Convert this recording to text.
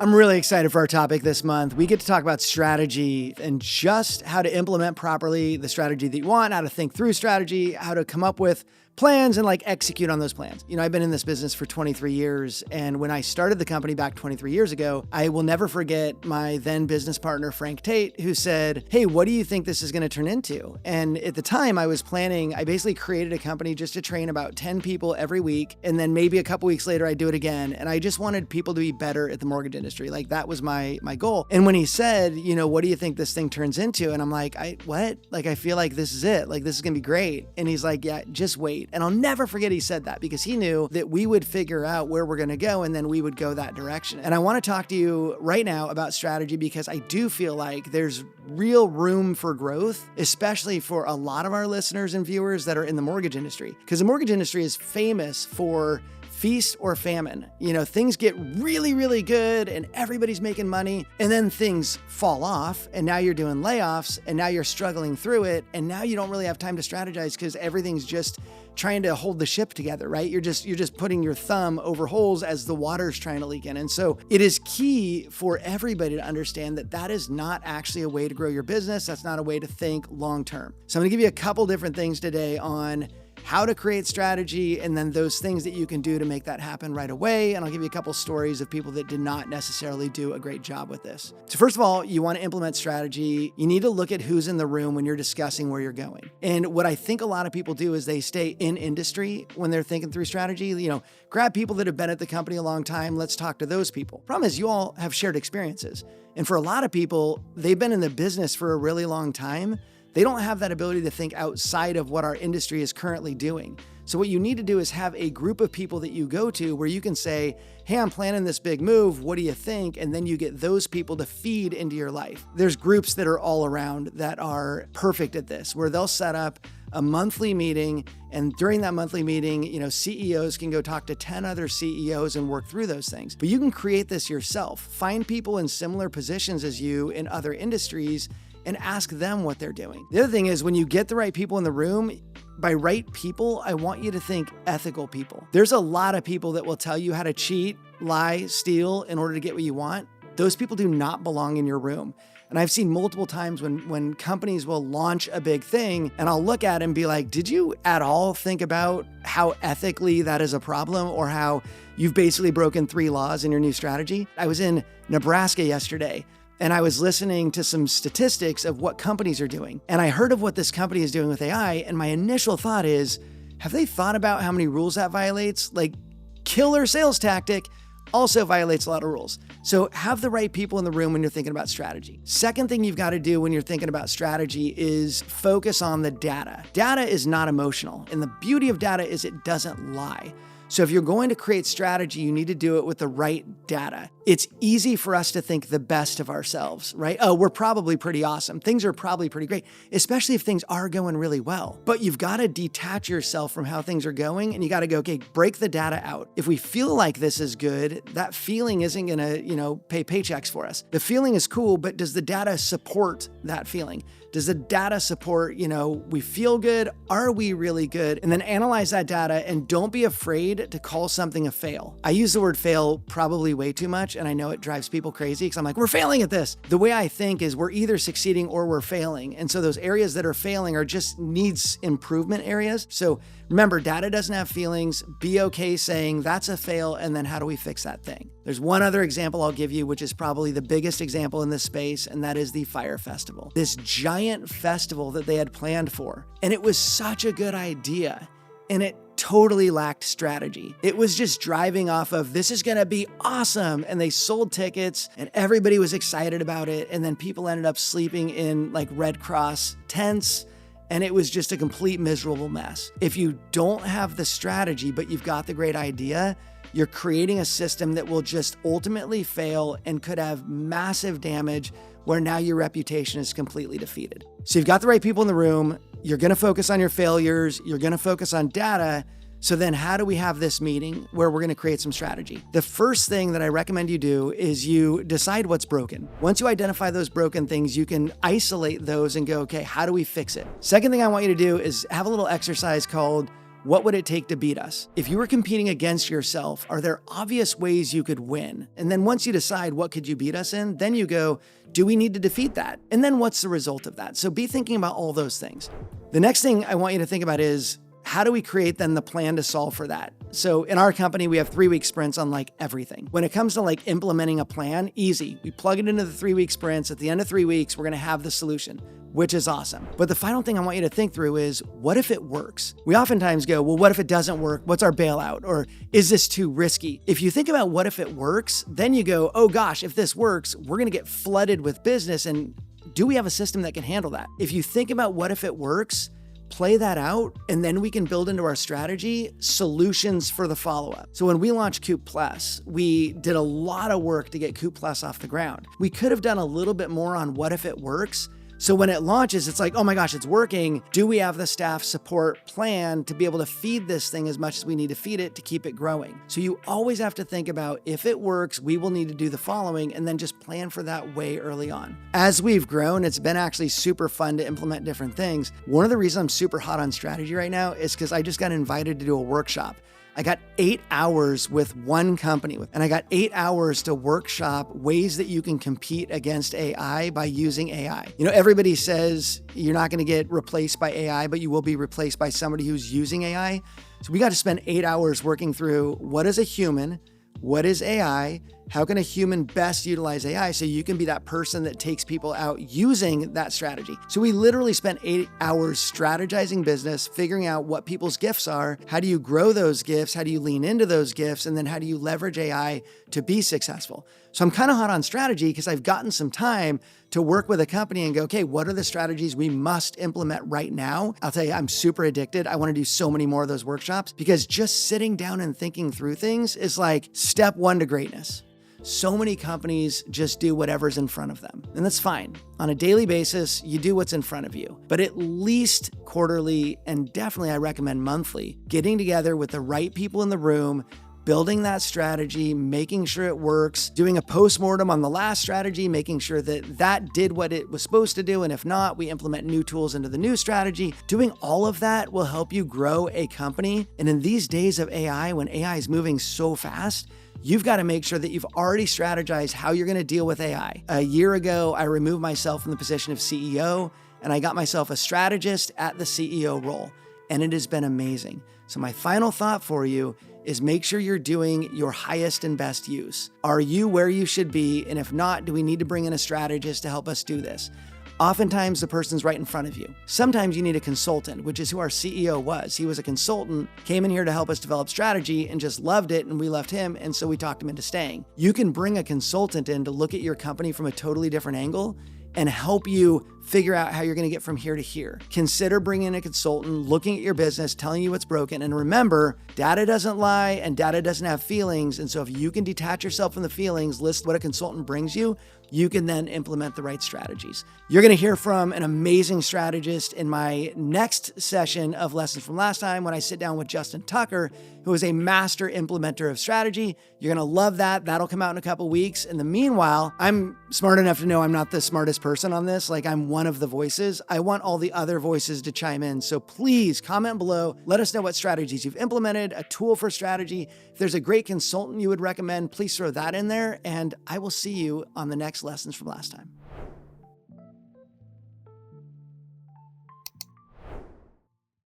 I'm really excited for our topic this month. We get to talk about strategy and just how to implement properly the strategy that you want, how to think through strategy, how to come up with plans and execute on those plans. I've been in this business for 23 years. And when I started the company back 23 years ago, I will never forget my then business partner, Frank Tate, who said, "Hey, what do you think this is going to turn into?" And at the time I basically created a company just to train about 10 people every week. And then maybe a couple weeks later, I'd do it again. And I just wanted people to be better at the mortgage industry. That was my goal. And when he said, "What do you think this thing turns into?" And I'm like, what? I feel like this is it. This is going to be great. And he's like, "Yeah, just wait." And I'll never forget he said that because he knew that we would figure out where we're going to go and then we would go that direction. And I want to talk to you right now about strategy because I do feel like there's real room for growth, especially for a lot of our listeners and viewers that are in the mortgage industry. Because the mortgage industry is famous for feast or famine. Things get really, really good and everybody's making money, and then things fall off and now you're doing layoffs and now you're struggling through it. And now you don't really have time to strategize because everything's just trying to hold the ship together, right? You're just putting your thumb over holes as the water's trying to leak in. And so it is key for everybody to understand that that is not actually a way to grow your business. That's not a way to think long-term. So I'm gonna give you a couple different things today on how to create strategy, and then those things that you can do to make that happen right away. And I'll give you a couple stories of people that did not necessarily do a great job with this. So first of all, you want to implement strategy. You need to look at who's in the room when you're discussing where you're going. And what I think a lot of people do is they stay in industry when they're thinking through strategy. Grab people that have been at the company a long time. Let's talk to those people. Problem is, you all have shared experiences. And for a lot of people, they've been in the business for a really long time. They don't have that ability to think outside of what our industry is currently doing. So what you need to do is have a group of people that you go to where you can say, "Hey, I'm planning this big move. What do you think?" And then you get those people to feed into your life. There's groups that are all around that are perfect at this, where they'll set up a monthly meeting. And during that monthly meeting, CEOs can go talk to 10 other CEOs and work through those things. But you can create this yourself. Find people in similar positions as you in other industries and ask them what they're doing. The other thing is, when you get the right people in the room, by right people, I want you to think ethical people. There's a lot of people that will tell you how to cheat, lie, steal in order to get what you want. Those people do not belong in your room. And I've seen multiple times when companies will launch a big thing, and I'll look at it and be like, did you at all think about how ethically that is a problem, or how you've basically broken 3 laws in your new strategy? I was in Nebraska yesterday, and I was listening to some statistics of what companies are doing. And I heard of what this company is doing with AI. And my initial thought is, have they thought about how many rules that violates? Killer sales tactic also violates a lot of rules. So have the right people in the room when you're thinking about strategy. Second thing you've got to do when you're thinking about strategy is focus on the data. Data is not emotional. And the beauty of data is it doesn't lie. So if you're going to create strategy, you need to do it with the right data. It's easy for us to think the best of ourselves, right? Oh, we're probably pretty awesome. Things are probably pretty great, especially if things are going really well. But you've got to detach yourself from how things are going, and you got to go, okay, break the data out. If we feel like this is good, that feeling isn't going to, pay paychecks for us. The feeling is cool, but does the data support that feeling? Does the data support, we feel good? Are we really good? And then analyze that data, and don't be afraid to call something a fail. I use the word fail probably way too much, and I know it drives people crazy because I'm like, we're failing at this. The way I think is we're either succeeding or we're failing. And so those areas that are failing are just needs improvement areas. So remember, data doesn't have feelings. Be okay saying that's a fail, and then how do we fix that thing? There's one other example I'll give you, which is probably the biggest example in this space, and that is the Fyre Festival. This giant festival that they had planned for. And it was such a good idea, and it totally lacked strategy. It was just driving off of, this is going to be awesome. And they sold tickets and everybody was excited about it. And then people ended up sleeping in Red Cross tents. And it was just a complete miserable mess. If you don't have the strategy, but you've got the great idea, you're creating a system that will just ultimately fail and could have massive damage, where now your reputation is completely defeated. So you've got the right people in the room. You're going to focus on your failures. You're going to focus on data. So then how do we have this meeting where we're going to create some strategy? The first thing that I recommend you do is you decide what's broken. Once you identify those broken things, you can isolate those and go, okay, how do we fix it? Second thing I want you to do is have a little exercise called what would it take to beat us? If you were competing against yourself, are there obvious ways you could win? And then once you decide what could you beat us in, then you go, do we need to defeat that? And then what's the result of that? So be thinking about all those things. The next thing I want you to think about is, how do we create then the plan to solve for that? So in our company, we have 3-week sprints on like everything. When it comes to like implementing a plan, easy. We plug it into the 3-week sprints. At the end of 3 weeks, we're going to have the solution, which is awesome. But the final thing I want you to think through is, what if it works? We oftentimes go, well, what if it doesn't work? What's our bailout? Or is this too risky? If you think about what if it works, then you go, oh gosh, if this works, we're going to get flooded with business. And do we have a system that can handle that? If you think about what if it works, play that out, and then we can build into our strategy solutions for the follow-up. So when we launched Coop Plus, we did a lot of work to get Coop Plus off the ground. We could have done a little bit more on what if it works. So when it launches, it's like, oh my gosh, it's working. Do we have the staff support plan to be able to feed this thing as much as we need to feed it to keep it growing? So you always have to think about, if it works, we will need to do the following, and then just plan for that way early on. As we've grown, it's been actually super fun to implement different things. One of the reasons I'm super hot on strategy right now is because I just got invited to do a workshop. I got 8 hours with one company, and I got 8 hours to workshop ways that you can compete against AI by using AI. You know, everybody says you're not going to get replaced by AI, but you will be replaced by somebody who's using AI. So we got to spend 8 hours working through, what is a human? What is AI? How can a human best utilize AI so you can be that person that takes people out using that strategy? So we literally spent 8 hours strategizing business, figuring out what people's gifts are. How do you grow those gifts? How do you lean into those gifts? And then how do you leverage AI to be successful? So I'm kind of hot on strategy because I've gotten some time to work with a company and go, okay, what are the strategies we must implement right now? I'll tell you, I'm super addicted. I want to do so many more of those workshops, because just sitting down and thinking through things is like step 1 to greatness. So many companies just do whatever's in front of them, and that's fine. On a daily basis, you do what's in front of you, but at least quarterly, and definitely I recommend monthly, getting together with the right people in the room, building that strategy, making sure it works, doing a postmortem on the last strategy, making sure that that did what it was supposed to do. And if not, we implement new tools into the new strategy. Doing all of that will help you grow a company. And in these days of AI, when AI is moving so fast, you've got to make sure that you've already strategized how you're going to deal with AI. A year ago, I removed myself from the position of CEO, and I got myself a strategist at the CEO role. And it has been amazing. So my final thought for you is, make sure you're doing your highest and best use. Are you where you should be? And if not, do we need to bring in a strategist to help us do this? Oftentimes the person's right in front of you. Sometimes you need a consultant, which is who our CEO was. He was a consultant, came in here to help us develop strategy and just loved it, and we left him, and so we talked him into staying. You can bring a consultant in to look at your company from a totally different angle and help you figure out how you're going to get from here to here. Consider bringing in a consultant, looking at your business, telling you what's broken. And remember, data doesn't lie and data doesn't have feelings. And so if you can detach yourself from the feelings, list what a consultant brings you, you can then implement the right strategies. You're going to hear from an amazing strategist in my next session of Lessons from Last Time, when I sit down with Justin Tucker, who is a master implementer of strategy. You're going to love that. That'll come out in a couple weeks. In the meanwhile, I'm smart enough to know I'm not the smartest person on this. Like, I'm one of the voices. I want all the other voices to chime in. So please comment below. Let us know what strategies you've implemented, a tool for strategy. If there's a great consultant you would recommend, please throw that in there. And I will see you on the next Lessons from Last Time.